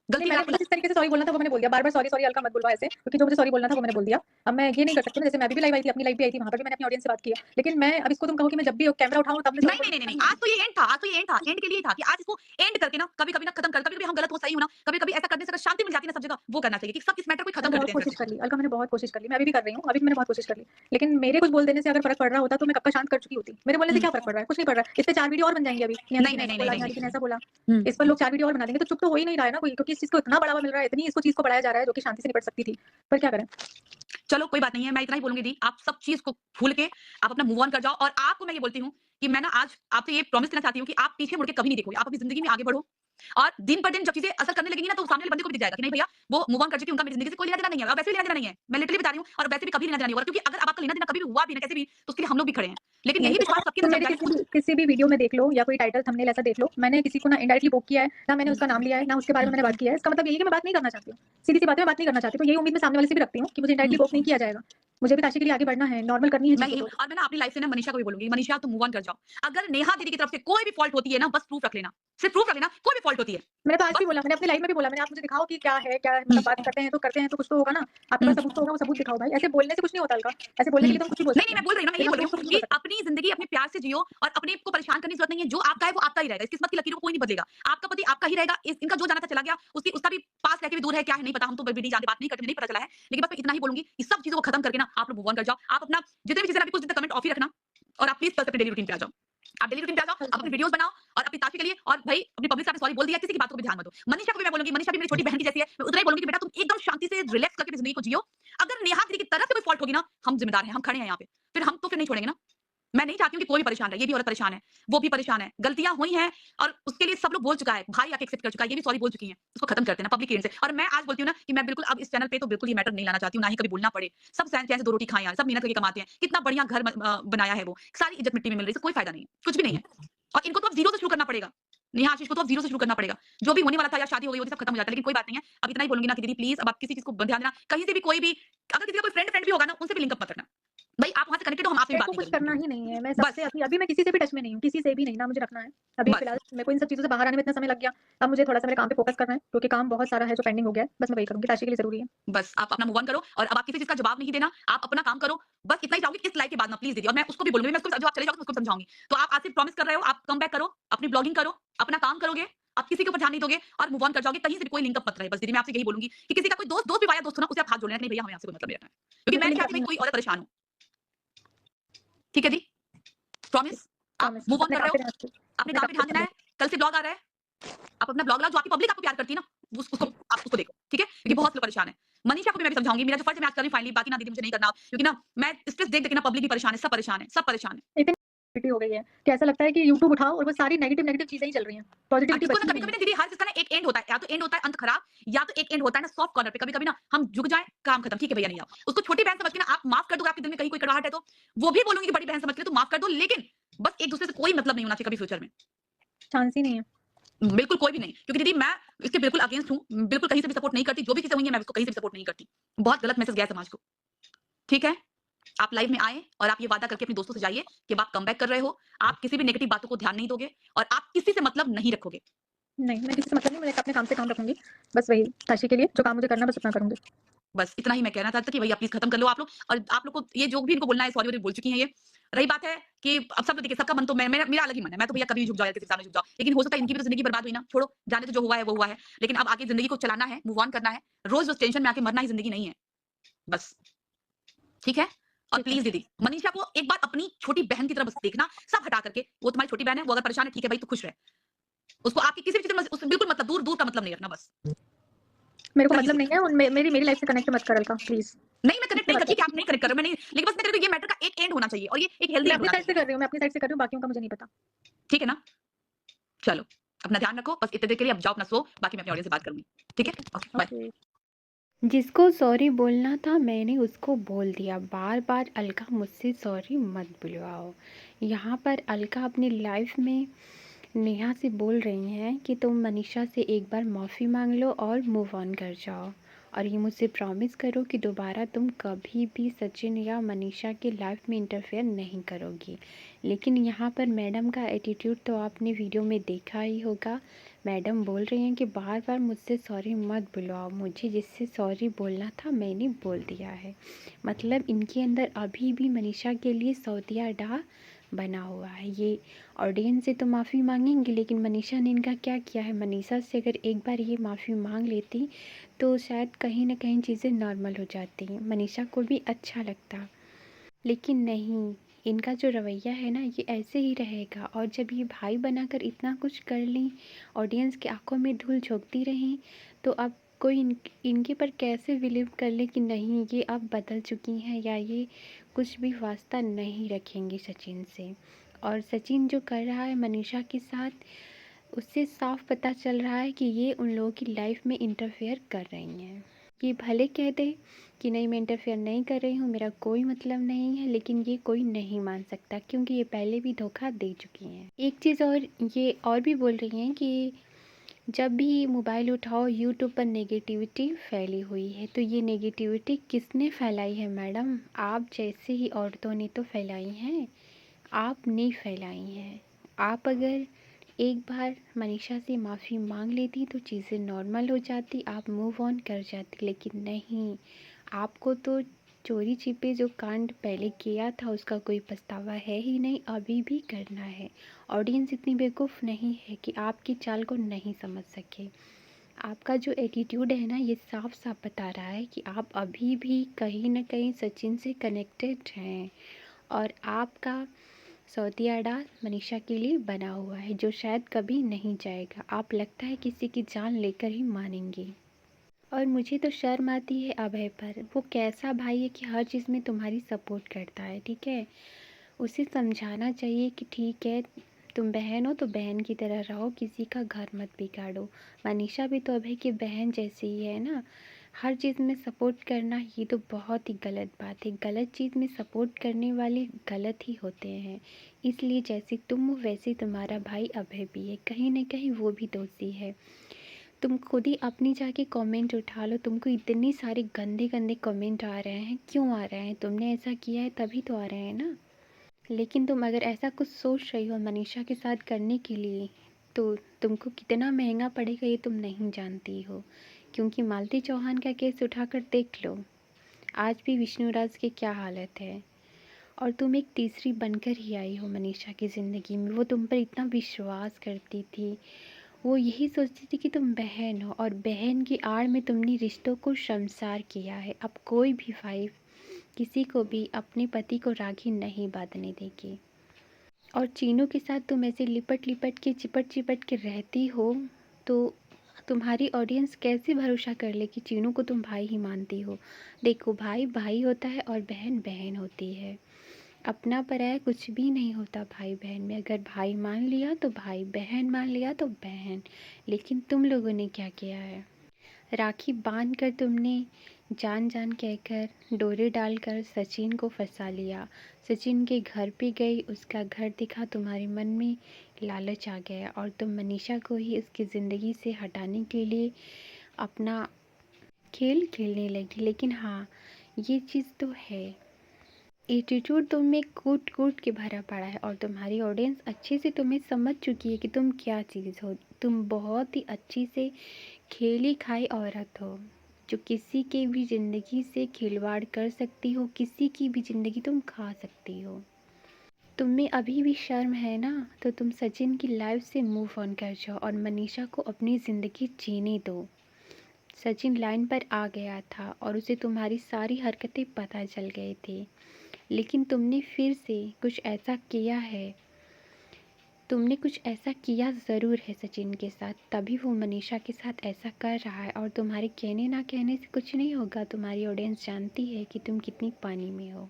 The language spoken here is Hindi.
गलती नहीं, अगर मैंने आपको मतलब जिस तरीके से सॉरी बोलना था वो मैंने बोल दिया। बार-बार सॉरी, सॉरी अलका मत बुलवाओ ऐसे, क्योंकि जो मुझे सॉरी बोलना था वो मैंने बोल दिया। अब मैं ये नहीं कर सकती ना, जैसे मैं अभी भी लाइव आई थी, अपनी लाइव भी आई थी, वहाँ पे भी मैंने अपनी ऑडियंस से बात की है। लेकिन मैं अब इसको तुम कहो कि मैं जब भी कैमरा उठाऊँ तब मैं सॉरी नहीं, नहीं, बोलूँ, नहीं, नहीं, ऐसा नहीं, नहीं है। आज तो ये एंड था, आज तो ये एंड था, एंड के लिए था कि आज इसको एंड करके ना कभी-कभी ना खत्म कर, कभी-कभी हम गलत हो, सही हो ना, कभी-कभी ऐसा करने से अगर शांति मिल जाती है ना सब जगह, वो करना चाहिए कि सब इस मैटर को ही खत्म मैंने कर बहुत देते हैं इस कोशिश वजह से। कर ली, अलका मैंने बहुत कोशिश कर ली। मैं अभी भी कर रही हूँ, अभी भी मैंने बहुत कोशिश कर ली। लेकिन मेरे कुछ बोल देने से अगर फ़र्क पड़ रहा होता तो मैं कब का शांत कर चुकी होती। मेरे बोलने से हुँ। क्या फ़र्क पड़ रहा है? कुछ नहीं पड़ रहा है। इस पे 4 वीडियो और बन जाएँगी अभी। नेहा नहीं, दीदी ने नहीं, ऐसा नहीं, नहीं, बोला, नहीं, नेहा नहीं। दीदी ने ऐसा बोला। हुँ। इस पर लोग 4 वीडियो और बना देंगे, तो चुप तो हो ही नहीं रहा है ना कोई, क्योंकि इस चीज़ को इतना बढ़ावा मिल रहा है, इतनी इसको चीज़ को बढ़ाया जा रहा है जो कि शांति से निपट सकती थी। पर क्या करें? चलो कोई बात नहीं है, मैं इतना ही बोलूँगी दी, आप सब चीज़ को भूल के आप अपना मूव ऑन कर जाओ और आपको मैं ये बोलती हूँ कि मैं ना आज आपसे ये प्रॉमिस देना चाहती हूँ कि आप पीछे मुड़ के कभी नहीं देखोगे। आप अपनी ज़िंदगी में आगे बढ़ो और दिन पर दिन जब चीज़ें असर करने लगेंगी ना, तो सामने वाले बंदे को भी दिख जाएगा कि नहीं भैया, वो मूव ऑन कर चुकी है, उनका मेरी ज़िंदगी से कोई लेना-देना नहीं है और वैसे भी लेना-देना नहीं है। मैं लिटरली बता रही हूँ और वैसे भी कभी लेना-देना नहीं होगा क्योंकि अगर अब आपका लेना-देना कभी भी हुआ भी ना कैसे भी, तो उसके लिए हम लोग भी खड़े हैं। लेकिन नहीं यही देखो, विश्वास सबके तुम अंदर जग मेरे जाए ना खुद। किसी भी वीडियो में देख लो या कोई टाइटल थंबनेल ऐसा देख लो, मैंने किसी को ना इनडायरेक्टली पोक किया है, ना मैंने हुँ, उसका नाम लिया है, ना उसके बारे में हुँ, मैंने बात की है। इसका मतलब यही है कि मैं बात नहीं करना चाहती हूँ। सीधी-सी बात है, मैं बात नहीं करना चाहती। तो यही उम्मीद मैं सामने वाले से भी रखती हूँ कि मुझे हुँ। इनडायरेक्टली पोक नहीं किया जाएगा। मुझे भी ताशी के लिए आगे बढ़ना है, नॉर्मल करनी है मैं चीज़ों यही को। और मैं ना अपनी लाइफ से ना मनीषा को भी बोलूँगी, मनीषा तुम मूव ऑन कर जाओ। अगर नेहा दीदी की तरफ से कोई भी फॉल्ट होती है ना, बस प्रूफ रख लेना। सिर्फ प्रूफ रख लेना, कोई भी फॉल्ट होती है। मैंने तो आज भी बस बोला, मैंने अपनी लाइफ में भी बोला, मैंने आप मुझे दिखाओ कि क्या है हुँ, मतलब बात करते हैं तो कुछ तो होगा ना। आपके हुँ, पास सबूत तो होगा, वो सबूत दिखाओ भाई। ऐसे बोलने से कुछ नहीं होता अलका। ऐसे बोलने हुँ। के लिए तो हम कुछ भी बोल नहीं, नहीं, सकते मैं हैं। बोल रही हूँ ना, मैं यही बिना बोल रही प्रूफ हूँ के कुछ नहीं कि बोल सकते। अपनी ज़िंदगी अपने प्यार से जियो और अपने को परेशान करने की ज़रूरत नहीं है। जो आपका है, वो आपका ही रहेगा। इस किस्मत की लकीरों को कोई नहीं बदलेगा। आपका पति आपका ही रहेगा। इनका जो जाना था चला गया। उसका भी पास रह के भी दूर है, क्या है नहीं पता। हम तो भी नहीं जानते, बात नहीं करते, नहीं पता चला है। लेकिन बस मैं इतना ही बोलूँगी कि सब चीज़ों को खत्म करके ना आप लोग मूव ऑन कर जाओ। आप अपना जितनी भी चीज़ें अभी कुछ दिन तक कमेंट ऑफ ही रखना और आप प्लीज़ बस अपने डेली रूटीन पे आ जाओ। आप डेली रूटीन पे आ जाओ, आप अपनी वीडियोज़ बनाओ और अपनी ताशी के लिए और भाई अपनी पब्लिक के सामने सॉरी बोल दिया, किसी की बात को भी ध्यान मत दो। मनीषा को भी मैं बोलूँगी, मनीषा भी मेरी छोटी बहन की जैसी है। मैं उतना ही बोलूँगी कि बेटा तुम एकदम शांति से रिलैक्स करके अपनी ज़िंदगी को जियो। अगर नेहा दीदी की तरफ से कोई फॉल्ट होगी ना, हम ज़िम्मेदार हैं, हम खड़े हैं यहाँ पे। फिर हम तो फिर नहीं छोड़ेंगे ना। मैं नहीं चाहती हूँ कि कोई भी परेशान रहे। ये भी औरत परेशान है, वो भी परेशान है। गलतियाँ हुई हैं और उसके लिए सब लोग बोल चुका है। भाई आके एक्सेप्ट कर चुका है, ये भी सॉरी बोल चुकी हैं। इसको खत्म करते हैं ना पब्लिक एंड से। और मैं आज बोलती हूँ ना कि मैं बिल्कुल अब इस चैनल पे तो बिल्कुल ये मैटर नहीं लाना चाहती हूँ, ना ही कभी बोलना पड़े। सब चैन से 2 रोटी खाएँ यार, सब मेहनत करके कमाते हैं। कितना बढ़िया घर बनाया है वो। सारी इज़्ज़त मिट्टी में मिल रही है, इससे कोई फ़ायदा नहीं है, कुछ भी नहीं है। और इनको तो अब ज़ीरो से शुरू करना पड़ेगा। नेहा आशीष को तो अब ज़ीरो से शुरू करना पड़ेगा। जो भी होने वाला था या शादी हो गई होती सब खत्म हो जाता है, लेकिन कोई बात नहीं है। अब इतना ही बोलूँगी ना कि दीदी प्लीज़ अब आप किसी चीज़ को ध्यान देना, कहीं से भी कोई भी अगर किसी का कोई फ्रेंड भी होगा ना, उनसे भी लिंक अप मत रखना। भाई आप वहाँ से कनेक्टेड हो, हम आपसे भी मेरे बात को नहीं कुछ करेंगे। करना ही नहीं है। मैं सबसे बस, अभी अभी मैं किसी से भी टच में नहीं हूँ, किसी से भी नहीं, ना मुझे रखना है। अभी बस। फिलहाल मेरे को इन सब चीज़ों से बाहर आने में इतना समय लग गया। अब मुझे थोड़ा-सा मेरे काम पे फ़ोकस करना है, क्योंकि काम बहुत सारा है जो पेंडिंग हो गया है। बस मैं वही करूँगी, ताशी के लिए ज़रूरी है। बस आप अपना मूव ऑन करो और अब आप किसी चीज़ का जवाब नहीं देना, आप अपना काम करो। बस इतना ही चाहूँगी इस लाइफ के बाद ना प्लीज़ दीदी और मैं उसको भी बोलूँगी, मैं उसको जब आप चले जाओगे तो उसको भी समझाऊँगी। तो आप आज से प्रॉमिस कर रहे हो, आप कम बैक करो, अपनी ब्लॉगिंग करो, अपना काम करोगे, आप किसी के ऊपर ध्यान नहीं दोगे और मूव ऑन कर जाओगे, कहीं से भी कोई लिंक अप मत रहे। बस दीदी मैं आपसे यही बोलूँगी कि किसी का कोई दोस्त भी आया दोस्त हो ना, उसे आप हाथ जोड़ लेना, नहीं भैया हमें आपसे कोई मतलब नहीं रखना है। क्योंकि मैं बिल्कुल नहीं लिंक चाहती रखना भाई है। कोई औरत परेशान हो। ठीक है दी? प्रॉमिस? आप प्रॉमिस मूव ऑन अपने कर काम रहे हो, पे ध्यान दो, अपने अपने काम काम पे पे ध्यान देना ध्यान है, कल से ब्लॉग आ रहा है, आप अपना ब्लॉग लाओ, जो आपकी पब्लिक आपको प्यार करती है ना, उसको आप उसको देखो, ठीक है? क्योंकि दो। बहुत लोग परेशान हैं। मनीषा को भी मैं भी समझाऊँगी, मेरा जो फर्ज़ है मैं आज कर रही हूँ फाइनली, बाकी ना दीदी मुझे नहीं करना क्योंकि ना मैं स्ट्रेस देख-देख के ना पब्लिक भी परेशान है, सब परेशान है, सब परेशान है। इतनी नेगेटिविटी हो गई है कि ऐसा लगता है कि यूट्यूब उठाओ और वो सारी नेगेटिव चीज़ें ही चल रही हैं। पॉजिटिविटी इसको ना बची ही नहीं कभी-कभी है। ना दीदी हर चीज़ का ना एक एंड होता है, या तो एंड होता है अंत खराब या तो एक एंड होता है ना सॉफ्ट कॉर्नर पे, कभी-कभी ना हम झुक जाएँ, काम खत्म, ठीक है भैया नहीं आओ। उसको छोटी बहन समझ के ना आप माफ़ कर दो, आपके दिल में कहीं कोई कड़वाहट है तो, वो भी बोलूँगी कि बड़ी बहन समझ के तो माफ़ कर दो, लेकिन बस एक-दूसरे से कोई मतलब नहीं होना चाहिए कभी फ्यूचर में। चांस ही नहीं है। बिल्कुल कोई भी नहीं, क्योंकि दीदी मैं इसके बिल्कुल अगेंस्ट हूँ, बिल्कुल कहीं से भी सपोर्ट नहीं करती, जो भी चीज़ें हुई हैं मैं उसको कहीं से भी सपोर्ट नहीं करती। बहुत गलत मैसेज गया है समाज को, ठीक है? आप लाइव में आए और आप ये वादा करके अपने दोस्तों से जाइए कि अब आप कमबैक कर रहे हो, आप किसी भी नेगेटिव बातों को ध्यान नहीं दोगे और आप किसी से मतलब नहीं रखोगे। नहीं, मैं किसी से मतलब नहीं, मैं अपने काम से काम रखूँगी। बस वही ताशी के लिए जो काम मुझे करना है बस उतना करूँगी। बस इतना ही मैं कहना चाहती थी कि भैया प्लीज़ खत्म कर लो आप लोग और आप लोग को ये जो भी इनको बोलना है सॉरी-वॉरी बोल चुकी हैं ये। रही बात है कि अब सब लोग देखिए सबका मन तो मैं मेरा अलग ही मन है। मैं तो भैया कभी भी झुक जाओ या किसी के सामने झुक जाओ। लेकिन हो सकता है इनकी भी तो ज़िंदगी बर्बाद हुई ना, छोड़ो जाने दो जो हुआ है वो हुआ है। लेकिन अब आगे ज़िंदगी को चलाना है, मूव ऑन करना है। रोज़-रोज़ टेंशन में आके मरना ही ज़िंदगी नहीं है। बस, ठीक है? और ठीक है। प्लीज़ दीदी, मनीषा को एक बार अपनी छोटी बहन की तरह बस देखना, सब हटा करके। वो तुम्हारी छोटी बहन है, वो अगर परेशान है ठीक है भाई, तू खुश रह। उसको आपकी किसी भी चीज़ में उससे बिल्कुल मतलब दूर-दूर का मतलब नहीं रखना बस, मेरे को कहीं मतलब से भी। नहीं है, मेरी लाइफ से कनेक्ट मत कर अलका प्लीज़। नहीं मैं कनेक्ट मुझसे नहीं मत करती कर। कि आप नहीं कनेक्ट कर रहे हो, मैं नहीं लेकिन बस मैं कह रही हूँ ये मैटर का एक एंड होना चाहिए और ये एक हेल्दी मैं एंड अपनी होना साइड से चाहिए। कर रही हूँ, मैं अपनी साइड से कर रही हूँ, बाकियों का मुझे नहीं पता। ठीक है ना? चलो, अपना ध्यान रखो, बस इतनी देर के लिए अब जाओ अपना सो, बाकी मैं अपनी ऑडियंस से बात करूँगी। ठीक है? Okay, bye. ओके। जिसको सॉरी बोलना था मैंने उसको बोल दिया। बार बार अलका मुझसे सॉरी मत बुलवाओ। यहाँ पर अलका अपनी लाइफ में नेहा से बोल रही हैं कि तुम मनीषा से एक बार माफ़ी मांग लो और मूव ऑन कर जाओ, और ये मुझसे प्रॉमिस करो कि दोबारा तुम कभी भी सचिन या मनीषा की लाइफ में इंटरफेयर नहीं करोगी। लेकिन यहाँ पर मैडम का एटीट्यूड तो आपने वीडियो में देखा ही होगा। मैडम बोल रही हैं कि बार-बार मुझसे सॉरी मत बुलवाओ, मुझे जिससे सॉरी बोलना था मैंने बोल दिया है। मतलब इनके अंदर अभी भी मनीषा के लिए सौतिया डा बना हुआ है। ये ऑडियंस से तो माफ़ी माँगेंगे, लेकिन मनीषा ने इनका क्या किया है, मनीषा से अगर एक बार ये माफ़ी माँग लेती तो शायद कहीं न कहीं चीज़ें नॉर्मल हो जाती। मनीषा को भी अच्छा लगता। लेकिन नहीं, इनका जो रवैया है ना ये ऐसे ही रहेगा, और जब ये भाई बनाकर इतना कुछ कर लें, ऑडियंस की आंखों में धूल झोंकती रहें, तो अब कोई इनके पर कैसे बिलीव कर ले कि नहीं ये अब बदल चुकी हैं, या ये कुछ भी वास्ता नहीं रखेंगी सचिन से। और सचिन जो कर रहा है मनीषा के साथ, उससे साफ पता चल रहा है कि ये उन लोगों की लाइफ में इंटरफेयर कर रही हैं। ये भले कह दे कि नहीं मैं इंटरफेयर नहीं कर रही हूँ, मेरा कोई मतलब नहीं है, लेकिन ये कोई नहीं मान सकता क्योंकि ये पहले भी धोखा दे चुकी हैं। एक चीज़ और ये और भी बोल रही हैं कि जब भी मोबाइल उठाओ यूट्यूब पर नेगेटिविटी फैली हुई है। तो ये नेगेटिविटी किसने फैलाई है मैडम? आप जैसे ही औरतों ने तो फैलाई हैं, आपने फैलाई हैं। आप अगर एक बार मनीषा से माफ़ी मांग लेती तो चीज़ें नॉर्मल हो जाती, आप मूव ऑन कर जाती, लेकिन नहीं, आपको तो चोरी छिपे जो कांड पहले किया था उसका कोई पछतावा है ही नहीं, अभी भी करना है। ऑडियंस इतनी बेवकूफ़ नहीं है कि आपकी चाल को नहीं समझ सके। आपका जो एटीट्यूड है ना ये साफ साफ बता रहा है कि आप अभी भी कहीं ना कहीं सचिन से कनेक्टेड हैं, और आपका सौतिया डाल मनीषा के लिए बना हुआ है जो शायद कभी नहीं जाएगा। आप लगता है किसी की जान लेकर ही मानेंगे। और मुझे तो शर्म आती है अभय पर, वो कैसा भाई है कि हर चीज़ में तुम्हारी सपोर्ट करता है, ठीक है। उसे समझाना चाहिए कि ठीक है, तुम बहन हो तो बहन की तरह रहो, किसी का घर मत बिगाड़ो। मनीषा भी तो अभय की बहन जैसी ही है ना। हर चीज़ में सपोर्ट करना ये तो बहुत ही गलत बात है। गलत चीज़ में सपोर्ट करने वाले गलत ही होते हैं। इसलिए जैसे तुम हो वैसे तुम्हारा भाई अभय भी है, कहीं ना कहीं वो भी दोषी है। तुम खुद ही अपनी जाके कमेंट उठा लो, तुमको इतने सारे गंदे गंदे कमेंट आ रहे हैं, क्यों आ रहे हैं? तुमने ऐसा किया है तभी तो आ रहे हैं ना। लेकिन तुम अगर ऐसा कुछ सोच रही हो मनीषा के साथ करने के लिए, तो तुमको कितना महंगा पड़ेगा ये तुम नहीं जानती हो। क्योंकि मालती चौहान का केस उठाकर देख लो, आज भी विष्णुराज की क्या हालत है। और तुम एक तीसरी बनकर ही आई हो मनीषा की ज़िंदगी में। वो तुम पर इतना विश्वास करती थी, वो यही सोचती थी कि तुम बहन हो, और बहन की आड़ में तुमने रिश्तों को शर्मसार किया है। अब कोई भी वाइफ किसी को भी अपने पति को राखी नहीं बांधने देगी। और चीनों के साथ तुम ऐसे लिपट लिपट के चिपट चिपट के रहती हो, तो तुम्हारी ऑडियंस कैसे भरोसा कर ले कि चीनों को तुम भाई ही मानती हो। देखो, भाई भाई होता है और बहन बहन होती है। अपना पराया कुछ भी नहीं होता भाई बहन में। अगर भाई मान लिया तो भाई, बहन मान लिया तो बहन। लेकिन तुम लोगों ने क्या किया है, राखी बांध कर तुमने जान जान कहकर डोरे डालकर सचिन को फंसा लिया। सचिन के घर पे गई, उसका घर दिखा, तुम्हारे मन में लालच आ गया, और तुम मनीषा को ही उसकी ज़िंदगी से हटाने के लिए अपना खेल खेलने लगी। लेकिन हाँ, ये चीज़ तो है, एटीट्यूड तुम में कूट कूट के भरा पड़ा है, और तुम्हारी ऑडियंस अच्छे से तुम्हें समझ चुकी है कि तुम क्या चीज़ हो। तुम बहुत ही अच्छी से खेली खाई औरत हो, जो किसी के भी ज़िंदगी से खिलवाड़ कर सकती हो, किसी की भी ज़िंदगी तुम खा सकती हो। तुम में अभी भी शर्म है ना, तो तुम सचिन की लाइफ से मूव ऑन कर जाओ और मनीषा को अपनी ज़िंदगी जीने दो। सचिन लाइन पर आ गया था और उसे तुम्हारी सारी हरकतें पता चल गए थे, लेकिन तुमने फिर से कुछ ऐसा किया है, तुमने कुछ ऐसा किया ज़रूर है सचिन के साथ, तभी वो मनीषा के साथ ऐसा कर रहा है। और तुम्हारे कहने ना कहने से कुछ नहीं होगा, तुम्हारी ऑडियंस जानती है कि तुम कितनी पानी में हो।